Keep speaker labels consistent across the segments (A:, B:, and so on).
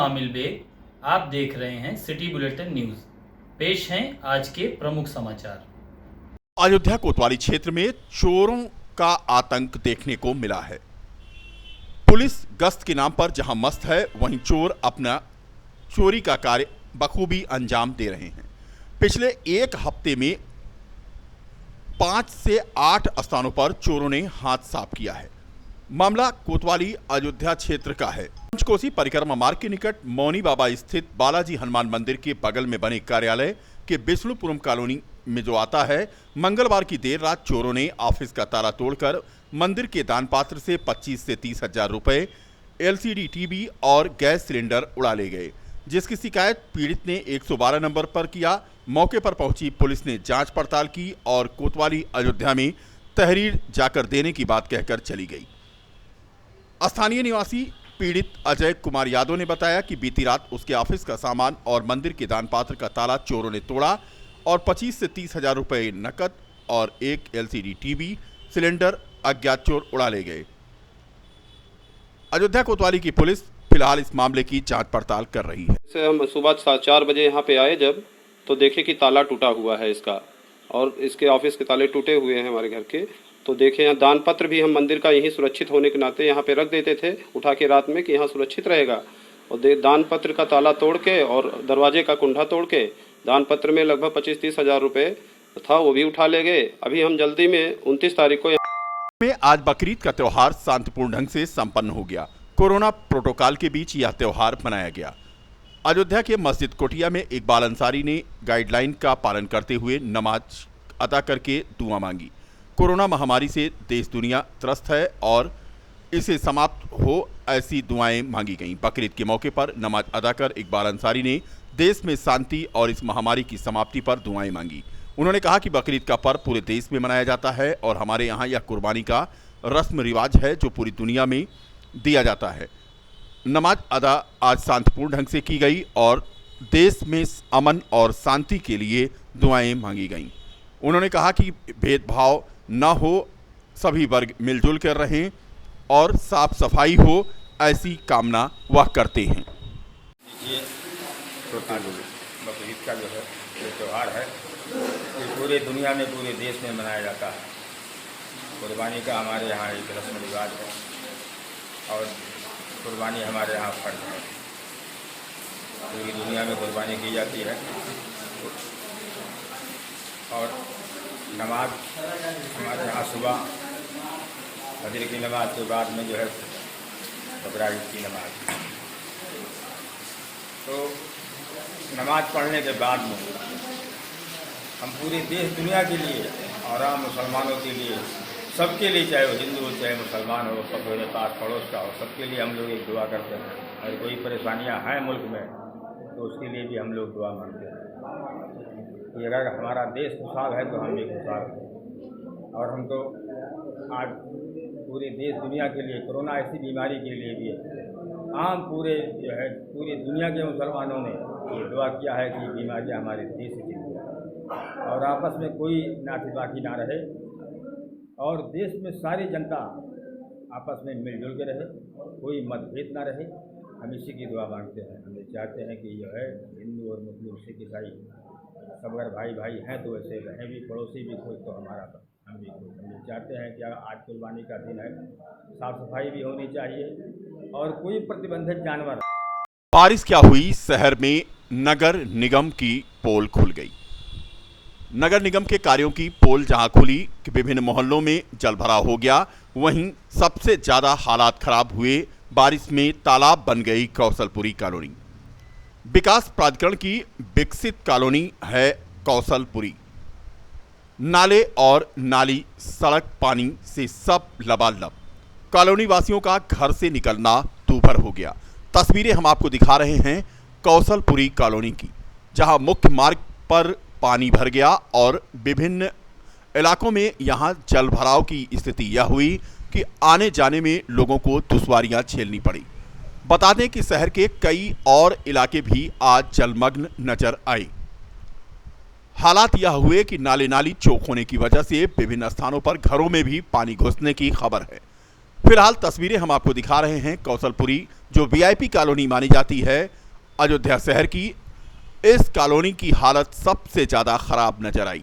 A: आमिल bag. आप देख रहे हैं सिटी बुलेटिन न्यूज। पेश हैं आज के प्रमुख समाचार।
B: अयोध्या कोतवाली क्षेत्र में चोरों का आतंक देखने को मिला है। पुलिस गश्त के नाम पर जहां मस्त है, वहीं चोर अपना चोरी का कार्य बखूबी अंजाम दे रहे हैं। पिछले एक हफ्ते में 5 से 8 स्थानों पर चोरों ने हाथ साफ किया है। मामला कोतवाली अयोध्या क्षेत्र का है। पंचकोसी परिक्रमा मार्ग के निकट मौनी बाबा स्थित बालाजी हनुमान मंदिर के बगल में बने कार्यालय के विष्णुपुरम कॉलोनी में जो आता है, मंगलवार की देर रात चोरों ने ऑफिस का ताला तोड़कर मंदिर के दान पात्र से 25 से 30 हजार रुपए, एलसीडी टीवी और गैस सिलेंडर उड़ा ले गए, जिसकी शिकायत पीड़ित ने 112 नंबर पर किया। मौके पर पहुंची पुलिस ने जांच पड़ताल की और कोतवाली अयोध्या में तहरीर जाकर देने की बात कहकर चली गई। स्थानीय निवासी पीड़ित अजय कुमार यादव ने बताया कि बीती रात उसके ऑफिस का सामान और मंदिर के दान पात्र का ताला चोरों ने तोड़ा और 25 से 30 हजार रुपए नकद और एक एलसीडी टीवी सिलेंडर अज्ञात चोर उड़ा ले गए। अयोध्या कोतवाली की पुलिस फिलहाल इस मामले की जांच पड़ताल कर रही है।
C: से हम सुबह 4 बजे यहाँ पे आए जब, तो देखे कि ताला टूटा हुआ है इसका, और इसके ऑफिस के ताले टूटे हुए हैं हमारे घर के। तो देखे यहाँ दान पत्र भी हम मंदिर का यहीं सुरक्षित होने के नाते यहाँ पे रख देते थे उठा के रात में कि यहाँ सुरक्षित रहेगा। और दान पत्र का ताला तोड़ के और दरवाजे का कुंडा तोड़ के दान पत्र में लगभग 25-30 हजार रुपये था, वो भी उठा ले गए। अभी हम जल्दी में 29 तारीख को
B: में आज बकरीद का त्योहार शांतिपूर्ण ढंग से संपन्न हो गया। कोरोना प्रोटोकॉल के बीच यह त्योहार मनाया गया। अयोध्या के मस्जिद कोटिया में इकबाल अंसारी ने गाइडलाइन का पालन करते हुए नमाज अदा करके दुआ मांगी। कोरोना महामारी से देश दुनिया त्रस्त है और इसे समाप्त हो ऐसी दुआएं मांगी गईं। बकरीद के मौके पर नमाज अदा कर इकबाल अंसारी ने देश में शांति और इस महामारी की समाप्ति पर दुआएं मांगी। उन्होंने कहा कि बकरीद का पर्व पूरे देश में मनाया जाता है और हमारे यहाँ यह कुर्बानी का रस्म रिवाज है जो पूरी दुनिया में दिया जाता है। नमाज अदा आज शांतिपूर्ण ढंग से की गई और देश में अमन और शांति के लिए दुआएं मांगी गईं। उन्होंने कहा कि भेदभाव न हो, सभी वर्ग मिलजुल कर रहें और साफ सफाई हो, ऐसी कामना वह करते हैं।
D: ये बकरीद का जो है ये त्यौहार है, ये पूरे दुनिया में पूरे देश में मनाया जाता है। कुर्बानी का हमारे यहाँ एक रस्म रिवाज है और कुर्बानी हमारे यहाँ फर्ज है। पूरी दुनिया में कुर्बानी की जाती है और नमाज हमारे यहाँ सुबह फजर की नमाज के बाद में जो है बकरा ईद की नमाज। तो नमाज पढ़ने के बाद में हम पूरे देश दुनिया के लिए और आम मुसलमानों के लिए, सबके लिए, चाहे वो हिंदू हो चाहे मुसलमान हो, सब मेरे पास पड़ोस का हो, सबके लिए हम लोग एक दुआ करते हैं। और कोई परेशानियां हैं मुल्क में तो उसके लिए भी हम लोग दुआ मांगते हैं कि अगर हमारा देश खुशहाल है तो हम भी खुशहाल हैं। और हम तो आज पूरे देश दुनिया के लिए, कोरोना ऐसी बीमारी के लिए भी आम पूरे जो है पूरी दुनिया के मुसलमानों ने ये दुआ किया है कि बीमारियां हमारे देश से चली जाए और आपस में कोई नातेबाकी ना रहे और देश में सारी जनता आपस में मिलजुल के रहे, कोई मतभेद ना रहे। हम इसी की दुआ मांगते हैं। हम चाहते हैं कि जो है हिंदू और मुस्लिम, सिख, ईसाई सब अगर भाई भाई हैं तो ऐसे रहें भी, पड़ोसी भी खुश तो हमारा तो हम भी खुश। हम चाहते हैं कि आज कुर्बानी का दिन है, साफ सफाई भी होनी चाहिए और कोई प्रतिबंधित जानवर।
B: बारिश क्या हुई, शहर में नगर निगम की पोल खुल गई। नगर निगम के कार्यों की पोल जहां खुली कि विभिन्न मोहल्लों में जल भराव हो गया, वहीं सबसे ज्यादा हालात खराब हुए बारिश में तालाब बन गई कौशलपुरी कॉलोनी। विकास प्राधिकरण की विकसित कॉलोनी है कौशलपुरी। नाले और नाली, सड़क, पानी से सब लबालब। कॉलोनी वासियों का घर से निकलना दूभर हो गया। तस्वीरें हम आपको दिखा रहे हैं कौशलपुरी कॉलोनी की, जहां मुख्य मार्ग पर पानी भर गया और विभिन्न इलाकों में यहां जल भराव की स्थिति यह हुई कि आने जाने में लोगों को दुश्वारियां झेलनी पड़ी। बता दें कि शहर के कई और इलाके भी आज जलमग्न नजर आए। हालात यह हुए कि नाले नाली चौक होने की वजह से विभिन्न स्थानों पर घरों में भी पानी घुसने की खबर है। फिलहाल तस्वीरें हम आपको दिखा रहे हैं कौशलपुरी, जो वीआईपी कॉलोनी मानी जाती है अयोध्या शहर की। इस कॉलोनी की हालत सबसे ज़्यादा खराब नजर आई।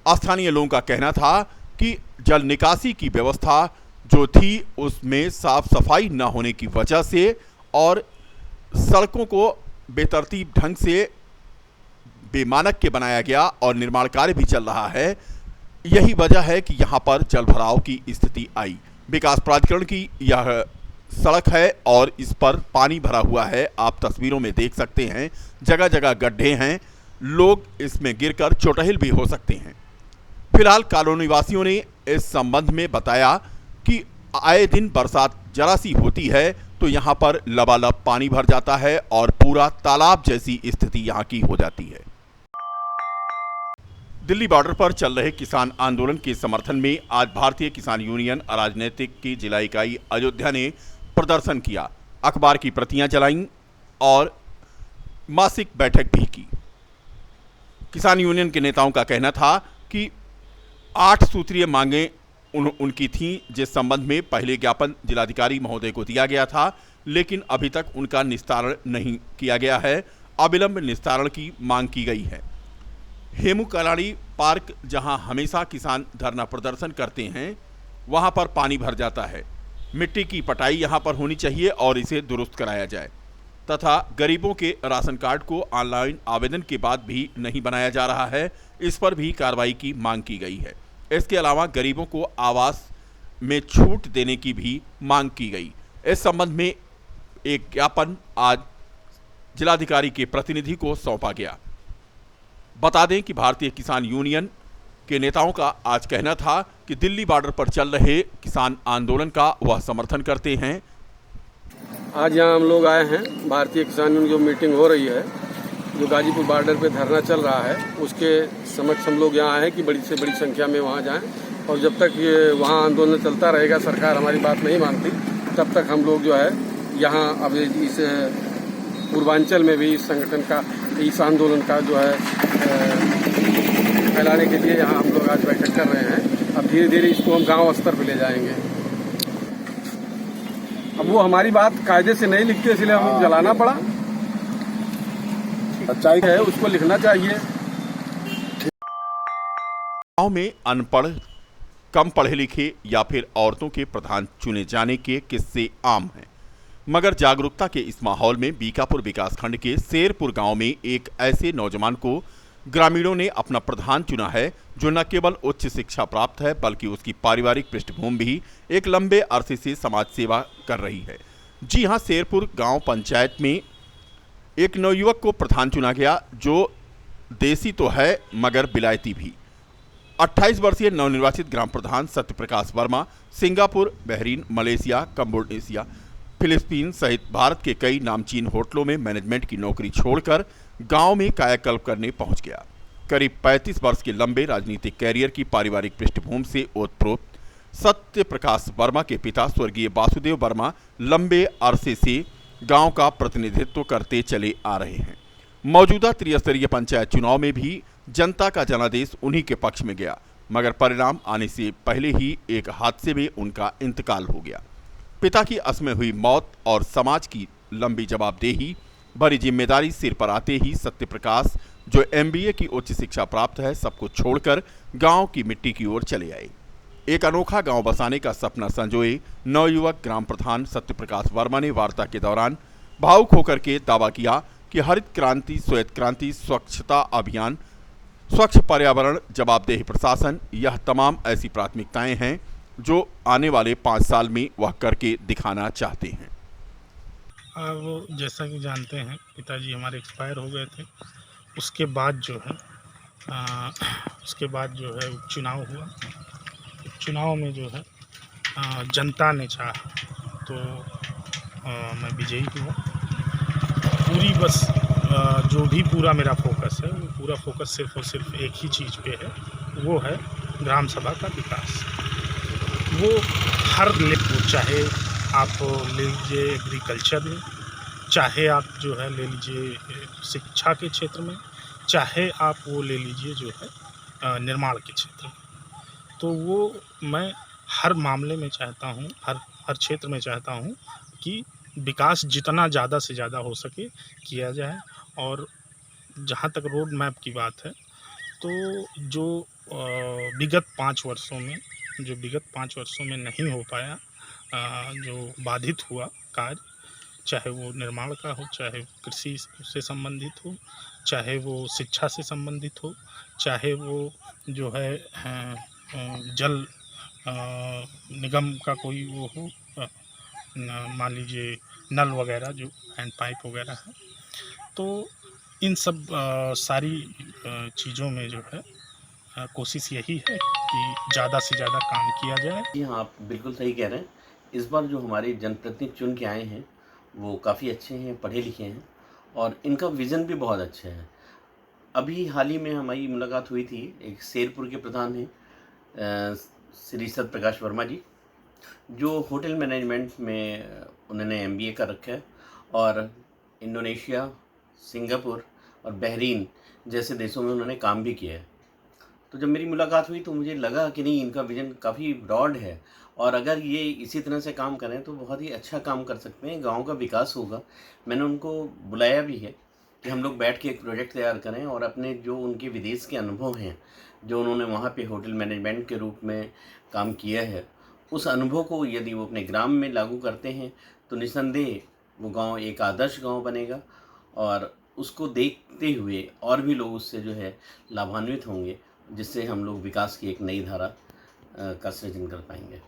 B: स्थानीय लोगों का कहना था कि जल निकासी की व्यवस्था जो थी उसमें साफ सफाई न होने की वजह से और सड़कों को बेतरतीब ढंग से बेमानक के बनाया गया और निर्माण कार्य भी चल रहा है। यही वजह है कि यहाँ पर जल भराव की स्थिति आई। विकास प्राधिकरण की यह सड़क है और इस पर पानी भरा हुआ है। आप तस्वीरों में देख सकते हैं, जगह जगह गड्ढे हैं, लोग इसमें गिरकर चोटहिल भी हो सकते हैं। फिलहाल कॉलोनी वासियों ने इस संबंध में बताया कि आए दिन बरसात जरा सी होती है तो यहाँ पर लबालब पानी भर जाता है और पूरा तालाब जैसी स्थिति यहाँ की हो जाती है। दिल्ली बॉर्डर पर चल रहे किसान आंदोलन के समर्थन में आज भारतीय किसान यूनियन अराजनैतिक की जिला इकाई अयोध्या ने प्रदर्शन किया, अखबार की प्रतियां जलाईं और मासिक बैठक भी की। किसान यूनियन के नेताओं का कहना था कि 8 सूत्रीय मांगें उनकी थीं, जिस संबंध में पहले ज्ञापन जिलाधिकारी महोदय को दिया गया था, लेकिन अभी तक उनका निस्तारण नहीं किया गया है। अविलंब निस्तारण की मांग की गई है। हेमू कलाड़ी पार्क, जहां हमेशा किसान धरना प्रदर्शन करते हैं, वहां पर पानी भर जाता है। मिट्टी की पटाई यहां पर होनी चाहिए और इसे दुरुस्त कराया जाए तथा गरीबों के राशन कार्ड को ऑनलाइन आवेदन के बाद भी नहीं बनाया जा रहा है, इस पर भी कार्रवाई की मांग की गई है। इसके अलावा गरीबों को आवास में छूट देने की भी मांग की गई। इस संबंध में एक ज्ञापन आज जिलाधिकारी के प्रतिनिधि को सौंपा गया। बता दें कि भारतीय किसान यूनियन के नेताओं का आज कहना था कि दिल्ली बॉर्डर पर चल रहे किसान आंदोलन का वह समर्थन करते हैं।
E: आज यहाँ हम लोग आए हैं, भारतीय किसान यूनियन जो मीटिंग हो रही है, जो गाजीपुर बॉर्डर पे धरना चल रहा है, उसके समक्ष हम लोग यहाँ आए हैं कि बड़ी से बड़ी संख्या में वहाँ जाएं और जब तक ये वहाँ आंदोलन चलता रहेगा, सरकार हमारी बात नहीं मानती, तब तक हम लोग जो है यहाँ अब इस पूर्वांचल में भी इस संगठन का, इस आंदोलन का जो है फैलाने के लिए यहाँ हम लोग आज बैठक कर रहे हैं। अब धीरे धीरे इसको हम गाँव स्तर पर ले जाएंगे। अब वो हमारी बात कायदे से नहीं लिखते, इसलिए हमें जलाना पड़ा। सच्चाई है, उसको लिखना चाहिए।
B: गाँव में अनपढ़, कम पढ़े लिखे या फिर औरतों के प्रधान चुने जाने के किस्से आम हैं, मगर जागरूकता के इस माहौल में बीकापुर विकासखंड के शेरपुर गांव में एक ऐसे नौजवान को ग्रामीणों ने अपना प्रधान चुना है जो न केवल उच्च शिक्षा प्राप्त है बल्कि उसकी पारिवारिक पृष्ठभूमि भी एक लंबे अरसे से समाज सेवा कर रही है। जी हां, शेरपुर गांव पंचायत में एक नवयुवक को प्रधान चुना गया जो देसी तो है मगर बिलायती भी। 28 वर्षीय नवनिर्वाचित ग्राम प्रधान Satyaprakash Verma Singapore, Bahrain, Malaysia, Cambodia, Philippine सहित भारत के कई नामचीन होटलों में मैनेजमेंट की नौकरी छोड़कर गांव में कायाकल्प करने पहुंच गया। करीब 35 वर्ष के लंबे राजनीतिक कैरियर की पारिवारिक पृष्ठभूमि से ओतप्रोत सत्यप्रकाश वर्मा के पिता स्वर्गीय वासुदेव वर्मा लंबे अरसे से गांव का प्रतिनिधित्व करते चले आ रहे हैं। मौजूदा त्रिस्तरीय पंचायत चुनाव में भी जनता का जनादेश उन्हीं के पक्ष में गया, मगर परिणाम आने से पहले ही एक हादसे में उनका इंतकाल हो गया। पिता की असमय हुई मौत और समाज की लंबी जवाबदेही भरी जिम्मेदारी सिर पर आते ही सत्यप्रकाश, जो MBA की उच्च शिक्षा प्राप्त है, सबको छोड़कर गांव की मिट्टी की ओर चले आए। एक अनोखा गांव बसाने का सपना संजोए नवयुवक ग्राम प्रधान सत्यप्रकाश वर्मा ने वार्ता के दौरान भावुक होकर के दावा किया कि हरित क्रांति, श्वेत क्रांति, स्वच्छता अभियान, स्वच्छ पर्यावरण, जवाबदेही प्रशासन, यह तमाम ऐसी प्राथमिकताएं हैं जो आने वाले 5 साल में वह करके दिखाना चाहते हैं।
F: अब जैसा कि जानते हैं, पिताजी हमारे एक्सपायर हो गए थे। उसके बाद जो है चुनाव हुआ। चुनाव में जो है जनता ने चाहा तो मैं विजयी हुआ। पूरी बस जो भी पूरा मेरा फोकस है, वो पूरा फोकस सिर्फ और सिर्फ एक ही चीज़ पे है, वो है ग्राम सभा का विकास। वो हर लेवल, चाहे आप ले लीजिए एग्रीकल्चर में, चाहे आप जो है ले लीजिए शिक्षा के क्षेत्र में, चाहे आप वो ले लीजिए जो है निर्माण के क्षेत्र में। तो वो मैं हर मामले में चाहता हूँ, हर हर क्षेत्र में चाहता हूँ कि विकास जितना ज़्यादा से ज़्यादा हो सके किया जाए। और जहाँ तक रोड मैप की बात है, तो जो विगत 5 वर्षों में नहीं हो पाया, जो बाधित हुआ कार्य, चाहे वो निर्माण का हो, चाहे कृषि से संबंधित हो, चाहे वो शिक्षा से संबंधित हो, चाहे वो जो है जल निगम का कोई वो हो, मान लीजिए नल वगैरह जो हैंड पाइप वगैरह है, तो इन सब सारी चीज़ों में जो है कोशिश यही है कि ज़्यादा से ज़्यादा काम किया जाए।
G: जी हाँ, आप बिल्कुल सही कह रहे हैं। इस बार जो हमारे जनप्रतिनिधि चुन के आए हैं, वो काफ़ी अच्छे हैं, पढ़े लिखे हैं और इनका विज़न भी बहुत अच्छा है। अभी हाल ही में हमारी मुलाकात हुई थी, एक शेरपुर के प्रधान हैं श्री सत्यप्रकाश वर्मा जी, जो होटल मैनेजमेंट में उन्होंने MBA कर रखा है और इंडोनेशिया, सिंगापुर और बहरीन जैसे देशों में उन्होंने काम भी किया है। तो जब मेरी मुलाकात हुई तो मुझे लगा कि नहीं, इनका विज़न काफ़ी ब्रॉड है और अगर ये इसी तरह से काम करें तो बहुत ही अच्छा काम कर सकते हैं, गांव का विकास होगा। मैंने उनको बुलाया भी है कि हम लोग बैठ के एक प्रोजेक्ट तैयार करें और अपने जो उनके विदेश के अनुभव हैं, जो उन्होंने वहाँ पे होटल मैनेजमेंट के रूप में काम किया है, उस अनुभव को यदि वो अपने ग्राम में लागू करते हैं तो निस्संदेह वो गाँव एक आदर्श गाँव बनेगा और उसको देखते हुए और भी लोग उससे जो है लाभान्वित होंगे, जिससे हम लोग विकास की एक नई धारा का सृजन कर पाएंगे।